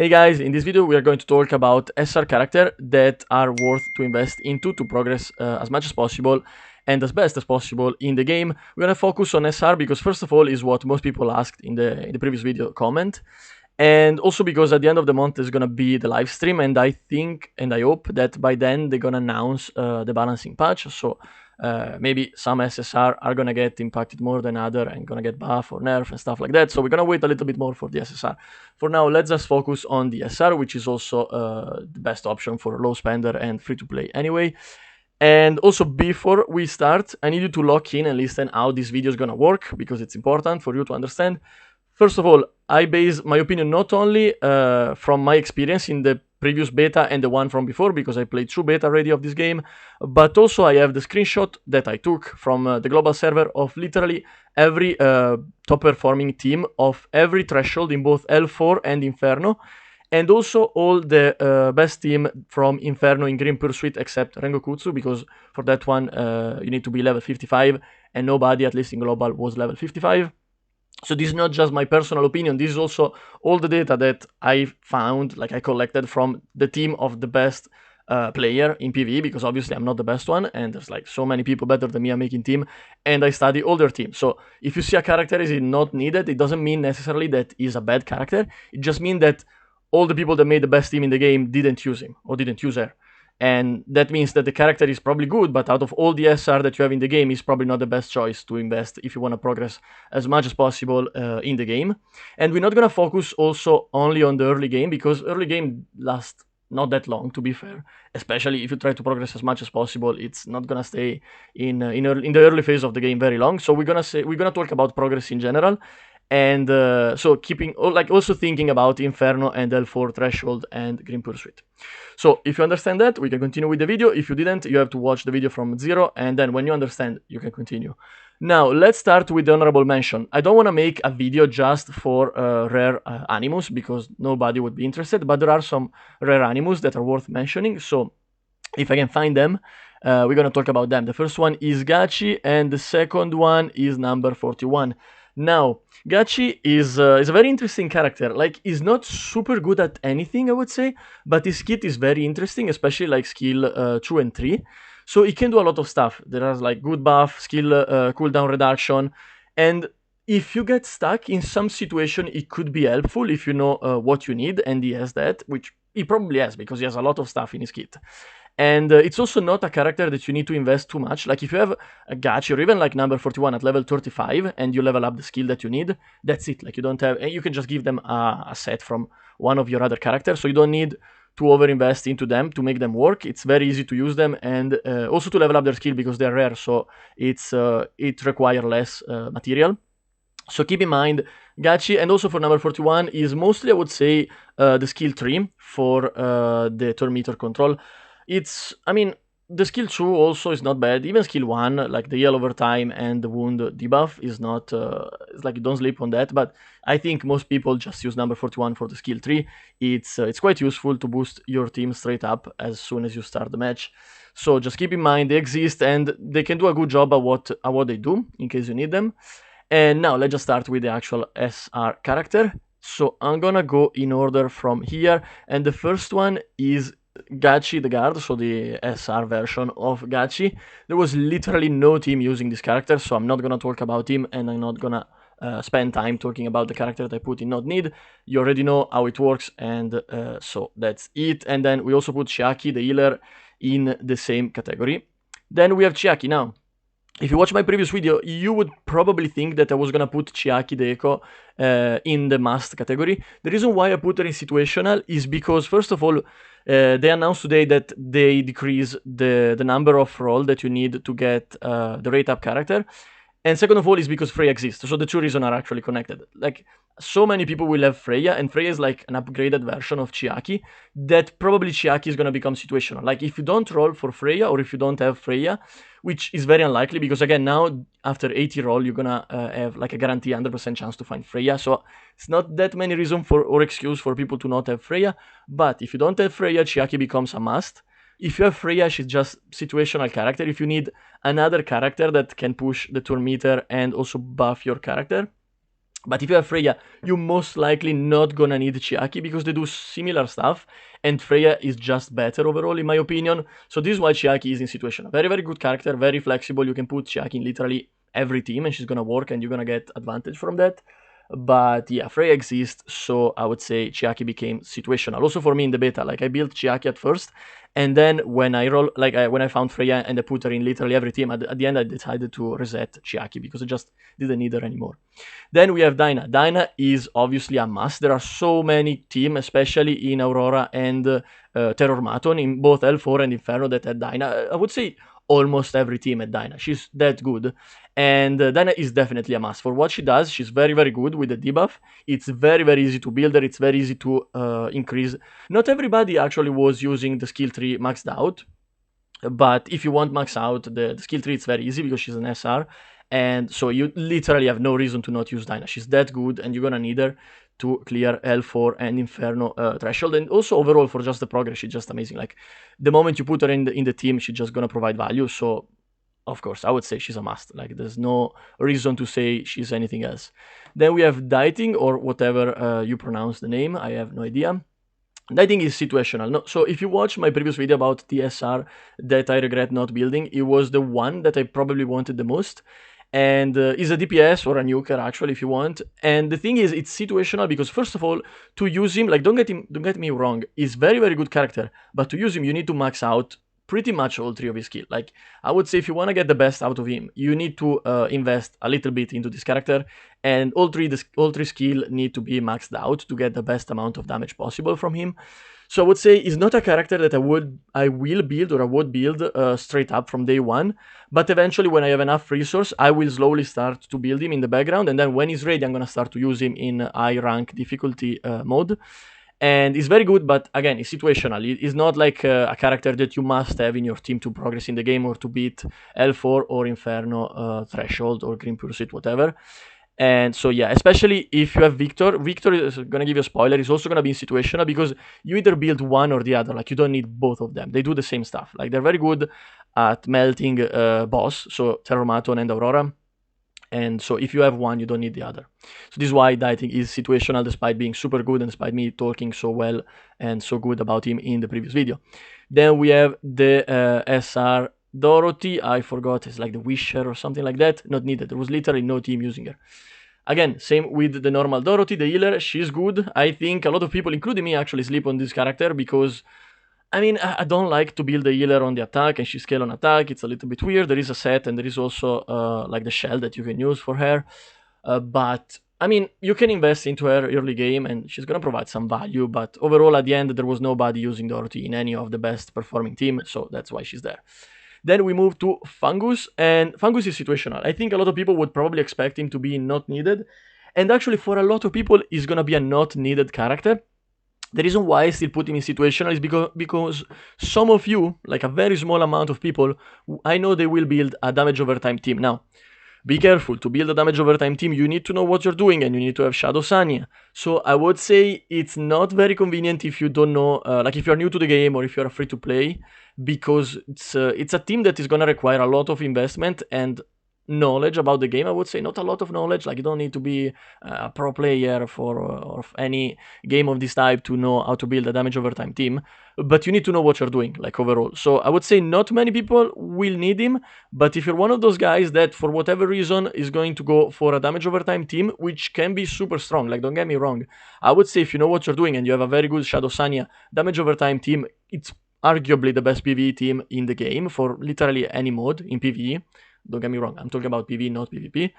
Hey guys, in this video we are going to talk about SR characters that are worth to invest into to progress as much as possible and as best as possible in the game. We're gonna focus on SR because first of all is what most people asked in the previous video comment, and also because at the end of the month is gonna be the live stream, and I think and I hope that by then they're gonna announce the balancing patch. So maybe some SSR are gonna get impacted more than other and gonna get buff or nerf and stuff like that. So we're gonna wait a little bit more for the SSR. For now, let's just focus on the SR, which is also the best option for low spender and free to play anyway. And also before we start, I need you to lock in and listen how this video is gonna work because it's important for you to understand. First of all, I base my opinion not only from my experience in the previous beta and the one from before, because I played through beta already of this game, but also I have the screenshot that I took from the global server of literally every top performing team of every threshold in both L4 and Inferno, and also all the best team from Inferno in Green Pursuit except Rengokutsu, because for that one you need to be level 55 and nobody, at least in global, was level 55. So this is not just my personal opinion, this is also all the data that I found, like I collected from the team of the best player in PvE, because obviously I'm not the best one, and there's like so many people better than me are making team, and I study all their teams. So if you see a character is not needed, it doesn't mean necessarily that he's a bad character, it just means that all the people that made the best team in the game didn't use him, or didn't use her. And that means that the character is probably good, but out of all the SR that you have in the game, is probably not the best choice to invest if you want to progress as much as possible in the game. And we're not going to focus also only on the early game, because early game lasts not that long, to be fair. Especially if you try to progress as much as possible, it's not going to stay in the early phase of the game very long. So we're going to talk about progress in general. And so keeping, like, also thinking about Inferno and L4 Threshold and Green Pursuit. So if you understand that, we can continue with the video. If you didn't, you have to watch the video from zero, and then when you understand, you can continue. Now, let's start with the honorable mention. I don't want to make a video just for rare animus, because nobody would be interested, but there are some rare animus that are worth mentioning. So if I can find them, we're going to talk about them. The first one is Gachi, and the second one is number 41. Now, Gachi is a very interesting character. Like, he's not super good at anything, I would say, but his kit is very interesting, especially like skill 2 and 3. So he can do a lot of stuff. There are like good buff, skill cooldown reduction, and if you get stuck in some situation, it could be helpful if you know what you need, and he has that, which he probably has because he has a lot of stuff in his kit. And it's also not a character that you need to invest too much. Like if you have a Gachi or even like number 41 at level 35 and you level up the skill that you need, that's it. Like you don't have, and you can just give them a set from one of your other characters. So you don't need to overinvest into them to make them work. It's very easy to use them, and also to level up their skill because they're rare. So it requires less material. So keep in mind, Gachi, and also for number 41, is mostly, I would say, the skill 3 for the turn meter control. I mean, the skill 2 also is not bad. Even skill 1, like the heal over time and the wound debuff, is not, it's like don't sleep on that. But I think most people just use number 41 for the skill 3. It's quite useful to boost your team straight up as soon as you start the match. So just keep in mind they exist and they can do a good job at what they do in case you need them. And now let's just start with the actual SR character. So I'm gonna go in order from here, and the first one is Gachi the Guard, so the SR version of Gachi. There was literally no team using this character, so I'm not gonna talk about him, and I'm not gonna spend time talking about the character that I put in not need. You already know how it works, and so that's it. And then we also put Chiaki the healer in the same category. Then we have Chiaki. Now, if you watch my previous video, you would probably think that I was gonna put Chiaki the Echo in the must category. The reason why I put her in situational is because, first of all, they announced today that they decrease the number of roll that you need to get the rate up character. And second of all is because Freya exists. So the two reasons are actually connected. Like, so many people will have Freya, and Freya is like an upgraded version of Chiaki, that probably Chiaki is going to become situational. Like, if you don't roll for Freya, or if you don't have Freya, which is very unlikely, because again, now, after 80 roll, you're going to have like a guarantee 100% chance to find Freya. So it's not that many reasons for or excuse for people to not have Freya. But if you don't have Freya, Chiaki becomes a must. If you have Freya, she's just situational character. If you need another character that can push the turn meter and also buff your character, But if you have Freya, you're most likely not gonna need Chiaki because they do similar stuff, and Freya is just better overall, in my opinion. So this is why Chiaki is in situation. A very, very good character, very flexible. You can put Chiaki in literally every team, and she's gonna work, and you're gonna get advantage from that. But yeah, Freya exists, so I would say Chiaki became situational. Also for me in the beta, like I built Chiaki at first, and then when when I found Freya and I put her in literally every team, at the end I decided to reset Chiaki because I just didn't need her anymore. Then we have Dyna. Dyna is obviously a must. There are so many teams, especially in Aurora and Terror Maton, in both L4 and Inferno, that had Dyna. I would say almost every team had Dyna. She's that good. And Dyna is definitely a must. For what she does, she's very, very good with the debuff. It's very, very easy to build her. It's very easy to increase. Not everybody actually was using the skill tree maxed out. But if you want max out the skill tree, it's very easy because she's an SR. And so you literally have no reason to not use Dyna. She's that good, and you're gonna need her to clear L4 and Inferno threshold. And also overall for just the progress, she's just amazing. Like the moment you put her in the team, she's just gonna provide value. So of course, I would say she's a must. Like there's no reason to say she's anything else. Then we have Dieting, or whatever you pronounce the name. I have no idea. Dieting is situational. No, so if you watch my previous video about the SR that I regret not building, it was the one that I probably wanted the most. And is a DPS or a nuker actually if you want. And the thing is, it's situational because first of all, to use him, like don't get me wrong, he's very, very good character. But to use him, you need to max out pretty much all three of his skills. Like I would say, if you want to get the best out of him, you need to invest a little bit into this character, and all three skills need to be maxed out to get the best amount of damage possible from him. So I would say he's not a character that I will build, or I would build straight up from day one. But eventually, when I have enough resource, I will slowly start to build him in the background, and then when he's ready, I'm gonna start to use him in high rank difficulty mode. And he's very good, but again, it's situational. It's not like a character that you must have in your team to progress in the game or to beat L4 or Inferno threshold or Green Pursuit, whatever. And so yeah, especially if you have Victor. Victor is gonna give you a spoiler. He's also gonna be in situational because you either build one or the other. Like you don't need both of them. They do the same stuff. Like they're very good at melting boss, so Terramaton and Aurora. And so if you have one, you don't need the other. So this is why Dieting is situational, despite being super good and despite me talking so well and so good about him in the previous video. Then we have the SR Dorothy. I forgot, it's like the Wisher or something like that. Not needed. There was literally no team using her. Again, same with the normal Dorothy, the healer. She's good. I think a lot of people, including me, actually sleep on this character because I mean, I don't like to build a healer on the attack and she scale on attack. It's a little bit weird. There is a set and there is also like the shell that you can use for her. But I mean, you can invest into her early game and she's gonna provide some value. But overall, at the end, there was nobody using Dorothy in any of the best performing team, so that's why she's there. Then we move to Fungus, and Fungus is situational. I think a lot of people would probably expect him to be not needed. And actually, for a lot of people, he's gonna be a not needed character. The reason why I still put him in situational is because some of you, like a very small amount of people, I know they will build a damage over time team. Now, be careful. To build a damage over time team, you need to know what you're doing and you need to have Shadow Sanya. So I would say it's not very convenient if you don't know, like if you're new to the game or if you're free to play, because it's a team that is going to require a lot of investment and knowledge about the game. I would say not a lot of knowledge, like you don't need to be a pro player or any game of this type to know how to build a damage over time team, but you need to know what you're doing, like overall. So I would say not many people will need him, but if you're one of those guys that for whatever reason is going to go for a damage over time team, which can be super strong, like don't get me wrong, I would say if you know what you're doing and you have a very good Shadow Sanya damage over time team, it's arguably the best PvE team in the game for literally any mode in PvE. Don't get me wrong, I'm talking about PvE, not PvP.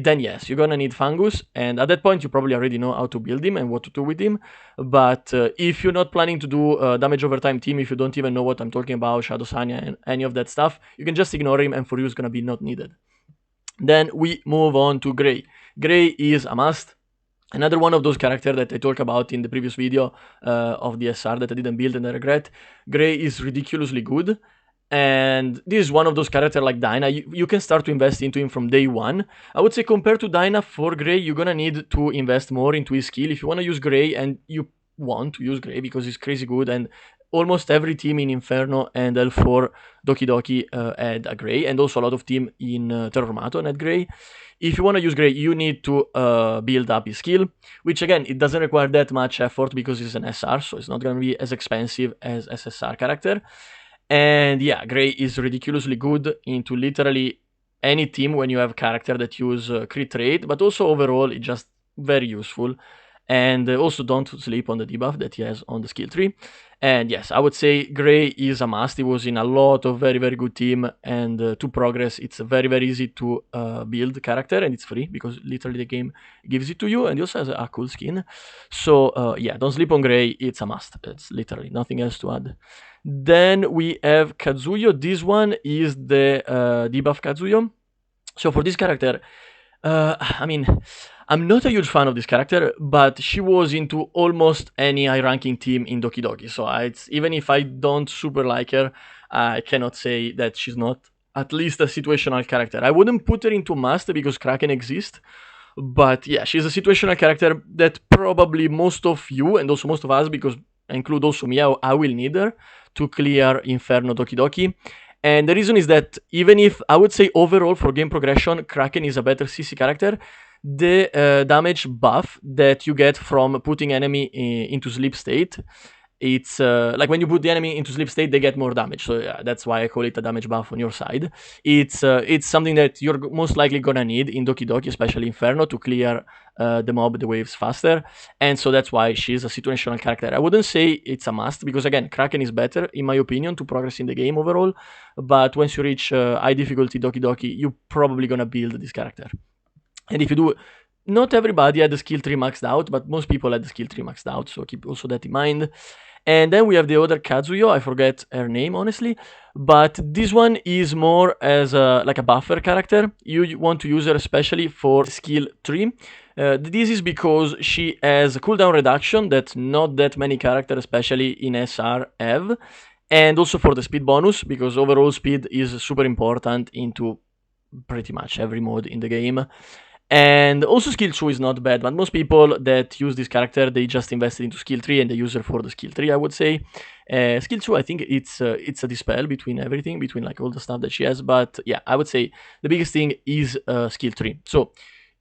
Then yes, you're gonna need Fungus, and at that point you probably already know how to build him and what to do with him. But if you're not planning to do damage over time team, if you don't even know what I'm talking about, Shadow Sanya and any of that stuff, you can just ignore him and for you it's gonna be not needed. Then we move on to Grey. Grey is a must. Another one of those characters that I talked about in the previous video of the SR that I didn't build and I regret. Grey is ridiculously good. And this is one of those characters like Dyna. You can start to invest into him from day one. I would say compared to Dyna, for Grey, you're gonna need to invest more into his skill. If you want to use Grey and you want to use Grey because he's crazy good and almost every team in Inferno and L4 Doki Doki had a Grey, and also a lot of team in Terrormaton had Grey. If you want to use Grey, you need to build up his skill, which again, it doesn't require that much effort because it's an SR, so it's not going to be as expensive as SSR character. And yeah, Grey is ridiculously good into literally any team when you have character that use crit rate, but also overall it's just very useful. And also don't sleep on the debuff that he has on the skill tree. And yes, I would say Grey is a must. He was in a lot of very, very good team, and to progress, it's very, very easy to build character, and it's free because literally the game gives it to you, and he also has a cool skin. So yeah, don't sleep on Grey. It's a must. It's literally nothing else to add. Then we have Kazuyo. This one is the debuff Kazuyo. So for this character, I mean, I'm not a huge fan of this character, but she was into almost any high-ranking team in Doki Doki. So even if I don't super like her, I cannot say that she's not at least a situational character. I wouldn't put her into Must because Kraken exists, but yeah, she's a situational character that probably most of you, and also most of us, because I include also me, I will need her to clear Inferno Doki Doki. And the reason is that even if I would say overall for game progression, Kraken is a better CC character, the damage buff that you get from putting enemy into sleep state, it's like when you put the enemy into sleep state, they get more damage. So yeah, that's why I call it a damage buff on your side. It's something that you're most likely gonna need in Doki Doki, especially Inferno, to clear the mob, the waves faster. And so that's why she's a situational character. I wouldn't say it's a must because again, Kraken is better in my opinion to progress in the game overall. But once you reach high difficulty Doki Doki, you're probably gonna build this character. And if you do, not everybody had the skill tree maxed out, but most people had the skill tree maxed out. So keep also that in mind. And then we have the other Kazuyo, I forget her name honestly, but this one is more as like a buffer character. You want to use her especially for skill 3. This is because she has a cooldown reduction that not that many characters, especially in SR, have. And also for the speed bonus, because overall speed is super important into pretty much every mode in the game. And also skill 2 is not bad, but most people that use this character, they just invested into skill 3 and they use her for the skill 3, I would say. Skill 2, I think it's a dispel between everything, between like all the stuff that she has, but yeah, I would say the biggest thing is skill 3. So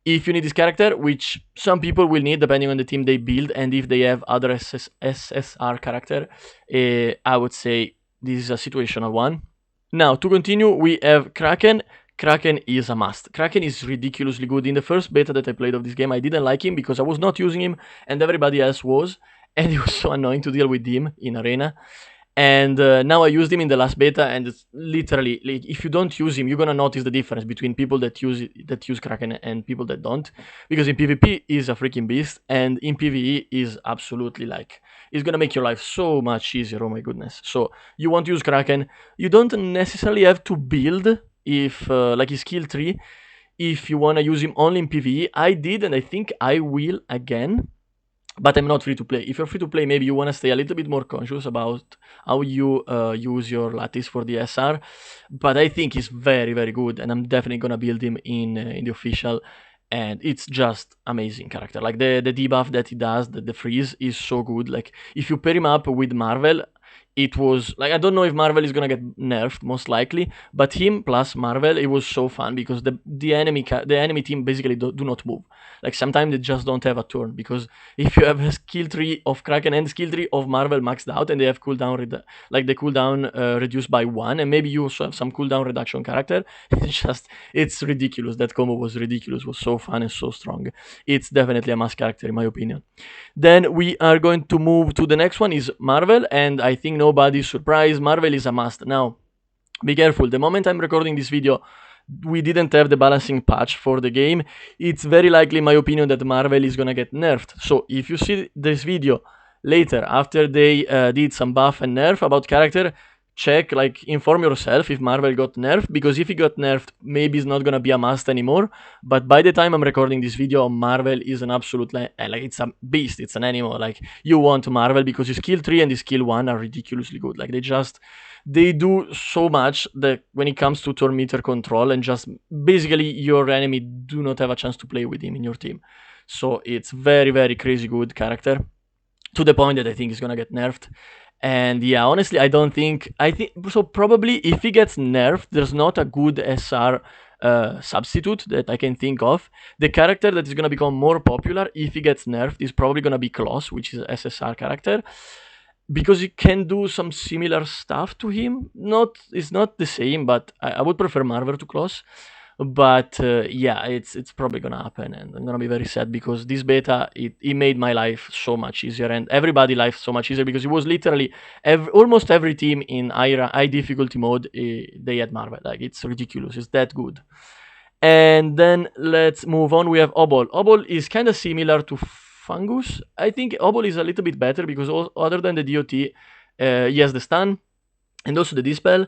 if you need this character, which some people will need depending on the team they build and if they have other SSR character, I would say this is a situational one. Now, to continue, we have Kraken. Kraken is a must. Kraken is ridiculously good. In the first beta that I played of this game, I didn't like him because I was not using him and everybody else was. And it was so annoying to deal with him in Arena. And now I used him in the last beta, and it's literally, like, if you don't use him, you're gonna notice the difference between people that use Kraken and people that don't. Because in PvP, he's a freaking beast, and in PvE, is absolutely like, it's gonna make your life so much easier, oh my goodness. So, you want to use Kraken, you don't necessarily have to build if like his skill 3 if you want to use him only in PvE. I did, and I think I will again, but I'm not free to play. If you're free to play, maybe you want to stay a little bit more conscious about how you use your lattice for the SR, but I think he's very, very good, and I'm definitely gonna build him in the official, and it's just amazing character. Like the debuff that he does, the freeze is so good. Like if you pair him up with Marvel, it was like, I don't know if Marvel is gonna get nerfed, most likely, but him plus Marvel, it was so fun because the enemy team basically do not move. Like sometimes they just don't have a turn, because if you have a skill tree of Kraken and skill tree of Marvel maxed out and they have cooldown reduced by 1, and maybe you also have some cooldown reduction character, it's ridiculous. That combo was ridiculous, was so fun and so strong. It's definitely a must character in my opinion. Then we are going to move to the next one, is Marvel, and I think nobody's surprised, Marvel is a must. Now, be careful, the moment I'm recording this video, we didn't have the balancing patch for the game. It's very likely, in my opinion, that Marvel is gonna get nerfed. So if you see this video later, after they did some buff and nerf about character, check, like, inform yourself if Marvel got nerfed, because if he got nerfed, maybe it's not gonna be a must anymore. But by the time I'm recording this video, Marvel is an absolute, like, it's a beast, it's an animal. Like, you want Marvel because his skill 3 and his skill 1 are ridiculously good. Like, they do so much that when it comes to turn meter control, and just basically your enemy do not have a chance to play with him in your team. So it's very, very crazy good character. to the point that I think he's gonna get nerfed. And yeah, honestly, I think so. Probably if he gets nerfed, there's not a good SR substitute that I can think of. The character that is gonna become more popular if he gets nerfed is probably gonna be Kloss, which is a SSR character, because you can do some similar stuff to him. Not It's not the same, but I would prefer Marvel to Kloss. But yeah, it's probably gonna happen, and I'm gonna be very sad because this beta it made my life so much easier and everybody life so much easier because it was literally almost every team in high difficulty mode, they had Marvel. Like, it's ridiculous. It's that good. And then let's move on. We have Obol. Obol is kind of similar to Fungus. I think Obol is a little bit better because other than the DOT, he has the stun and also the dispel.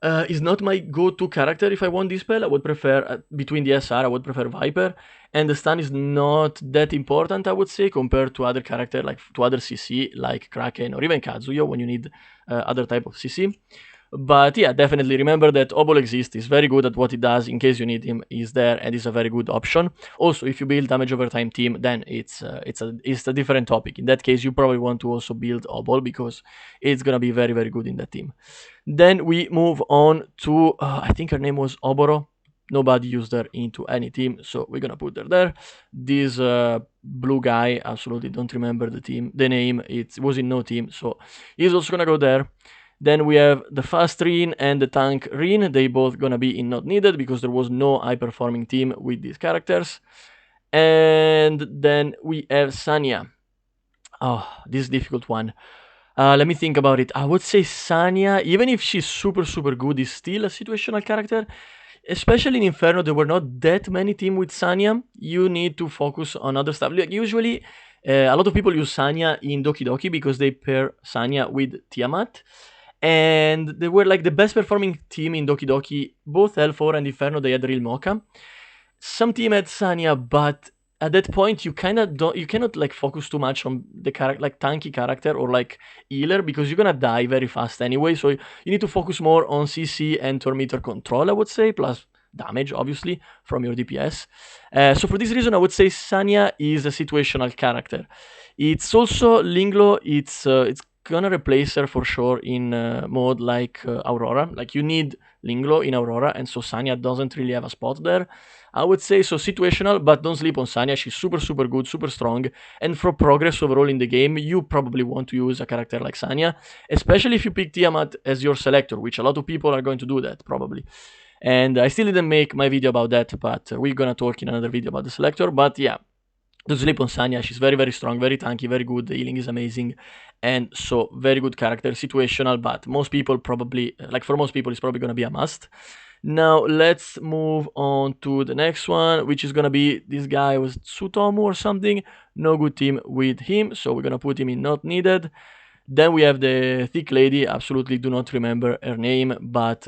Is not my go-to character if I want dispel. I would prefer between the SR. I would prefer Viper, and the stun is not that important, I would say, compared to other character like to other CC like Kraken or even Kazuyo when you need other type of CC. But yeah, definitely remember that Obol exists. He's very good at what he does. In case you need him, he's there and is a very good option. Also, if you build damage over time team, then it's a different topic. In that case, you probably want to also build Obol because it's gonna be very very good in that team. Then we move on to I think her name was Oboro. Nobody used her into any team, so we're gonna put her there. This blue guy, absolutely don't remember the name. It was in no team, so he's also gonna go there. Then we have the fast Rin and the tank Rin. They both gonna be in not needed because there was no high performing team with these characters. And then we have Sanya. Oh, this difficult one. Let me think about it. I would say Sanya, even if she's super super good, is still a situational character. Especially in Inferno, there were not that many teams with Sanya. You need to focus on other stuff. Like usually, a lot of people use Sanya in Doki Doki because they pair Sanya with Tiamat. And they were like the best performing team in Doki Doki. Both L4 and Inferno, they had Real Mocha. Some team had Sanya, but at that point you cannot like focus too much on the character, like tanky character or like healer, because you're gonna die very fast anyway. So you need to focus more on CC and turn meter control, I would say, plus damage obviously from your DPS. So for this reason, I would say Sanya is a situational character. It's also Linglo. It's gonna replace her for sure in mode like Aurora. Like you need Linglo in Aurora, and so Sanya doesn't really have a spot there. I would say so situational, but don't sleep on Sanya. She's super, super good, super strong. And for progress overall in the game, you probably want to use a character like Sanya, especially if you pick Tiamat as your selector, which a lot of people are going to do that probably. And I still didn't make my video about that, but we're gonna talk in another video about the selector. But yeah, don't sleep on Sanya. She's very, very strong, very tanky, very good. The healing is amazing. And so, very good character, situational, but most people probably, like for most people, it's probably gonna be a must. Now let's move on to the next one, which is gonna be this guy was Tsutomu or something. No good team with him, so we're gonna put him in not needed. Then we have the thick lady. Absolutely do not remember her name, but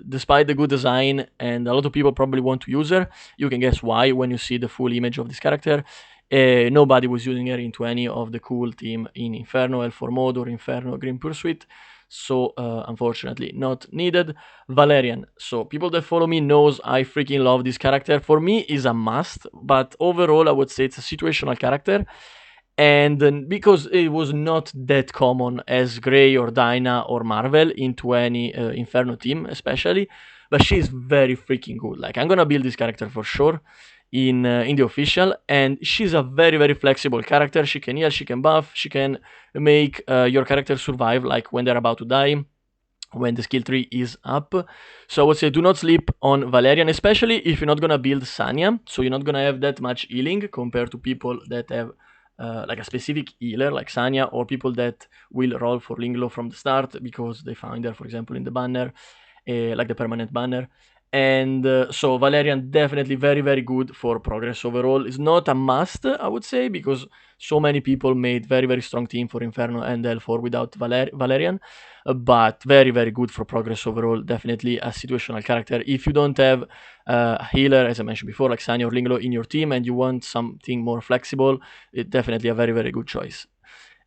despite the good design and a lot of people probably want to use her, you can guess why when you see the full image of this character. Nobody was using her into any of the cool team in Inferno, L4 mode, or Inferno Green Pursuit. So unfortunately not needed. Valerian. So people that follow me knows I freaking love this character. For me is a must, but overall I would say it's a situational character. And because it was not that common as Grey or Dyna or Marvel into any Inferno team especially, but she's very freaking good. Like I'm gonna build this character for sure in the official, and she's a very very flexible character. She can heal, she can buff, she can make your character survive like when they're about to die, when the skill tree is up. So I would say do not sleep on Valerian, especially if you're not gonna build Sanya, so you're not gonna have that much healing compared to people that have like a specific healer like Sanya, or people that will roll for Linglo from the start because they find her, for example, in the banner, like the permanent banner. And so Valerian definitely very very good for progress overall. It's not a must, I would say, because so many people made very very strong team for Inferno and L4 without Valerian, but very very good for progress overall. Definitely a situational character. If you don't have a healer, as I mentioned before, like Sanya or Linglo in your team, and you want something more flexible, it's definitely a very very good choice.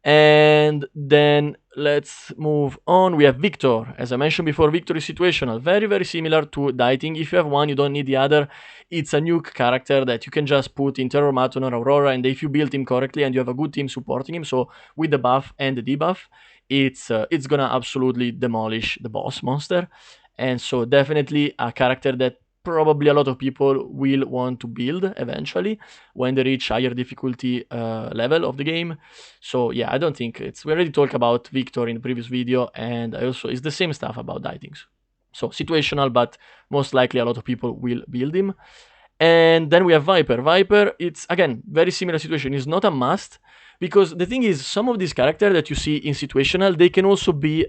And then let's move on. We have Victor. As I mentioned before, Victor is situational. Very, very similar to Dieting. If you have one, you don't need the other. It's a nuke character that you can just put in Terror Maton or Aurora, and if you build him correctly and you have a good team supporting him, so with the buff and the debuff, it's gonna absolutely demolish the boss monster. And so definitely a character that probably a lot of people will want to build eventually when they reach higher difficulty level of the game. So yeah, I don't think we already talked about Victor in the previous video, and I also it's the same stuff about Ditings. So situational, but most likely a lot of people will build him. And then we have Viper. Viper, it's again very similar situation. It's not a must because the thing is, some of these characters that you see in situational, they can also be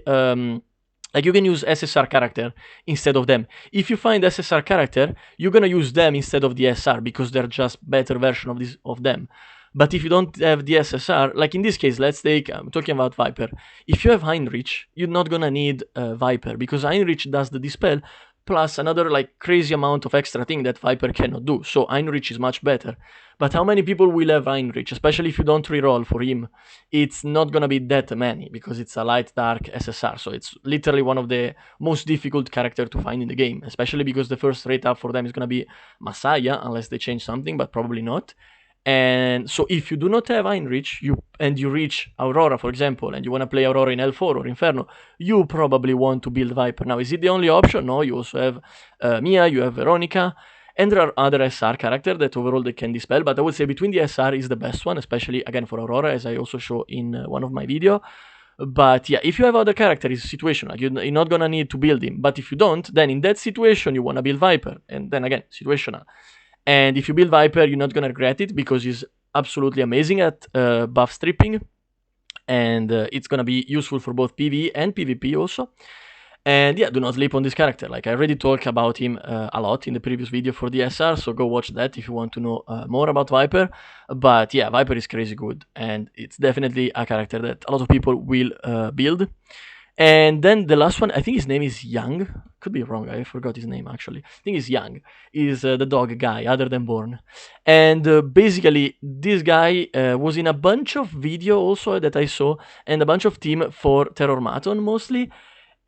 like you can use SSR character instead of them. If you find SSR character, you're gonna use them instead of the SR because they're just better version of them. But if you don't have the SSR, like in this case, let's take, I'm talking about Viper. If you have Heinrich, you're not gonna need Viper because Heinrich does the dispel plus another like crazy amount of extra thing that Viper cannot do. So Heinrich is much better. But how many people will have Heinrich, especially if you don't reroll for him? It's not gonna be that many because it's a light dark SSR. So it's literally one of the most difficult character to find in the game, especially because the first rate up for them is gonna be Messiah, unless they change something, but probably not. And so if you do not have Heinrich, you reach Aurora, for example, and you want to play Aurora in L4 or Inferno, you probably want to build Viper. Now, is it the only option? No, you also have Mia, you have Veronica, and there are other SR characters that overall they can dispel, but I would say between the SR is the best one, especially, again, for Aurora, as I also show in one of my videos. But yeah, if you have other characters, it's situational. You're not gonna need to build him. But if you don't, then in that situation, you want to build Viper. And then again, situational. And if you build Viper, you're not gonna regret it because he's absolutely amazing at buff stripping, and it's gonna be useful for both PvE and PvP also. And yeah, do not sleep on this character. Like I already talked about him a lot in the previous video for the SR, so go watch that if you want to know more about Viper. But yeah, Viper is crazy good, and it's definitely a character that a lot of people will build. And then the last one, I think his name is Young. Could be wrong. I forgot his name actually. I think he's Young. Is the dog guy, other than Born. And basically, this guy was in a bunch of video also that I saw, and a bunch of team for Terror Maton mostly.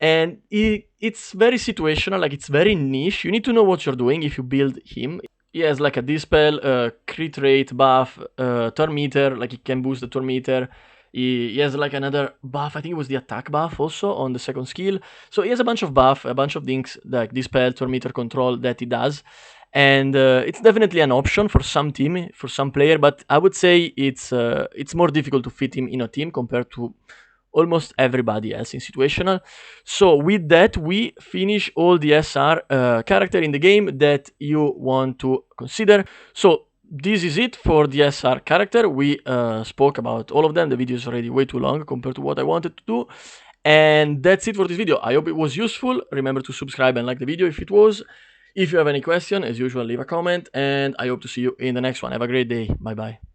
And it's very situational, like it's very niche. You need to know what you're doing if you build him. He has like a dispel, crit rate buff, turn meter, like he can boost the turn meter. He has like another buff, I think it was the attack buff also on the second skill. So he has a bunch of buff, a bunch of things like dispel, turn meter control that he does. And it's definitely an option for some team, for some player, but I would say it's more difficult to fit him in a team compared to almost everybody else in situational. So with that, we finish all the SR character in the game that you want to consider. So this is it for the SR character. We spoke about all of them. The video is already way too long compared to what I wanted to do. And that's it for this video. I hope it was useful. Remember to subscribe and like the video if it was. If you have any question, as usual, leave a comment. And I hope to see you in the next one. Have a great day. Bye bye.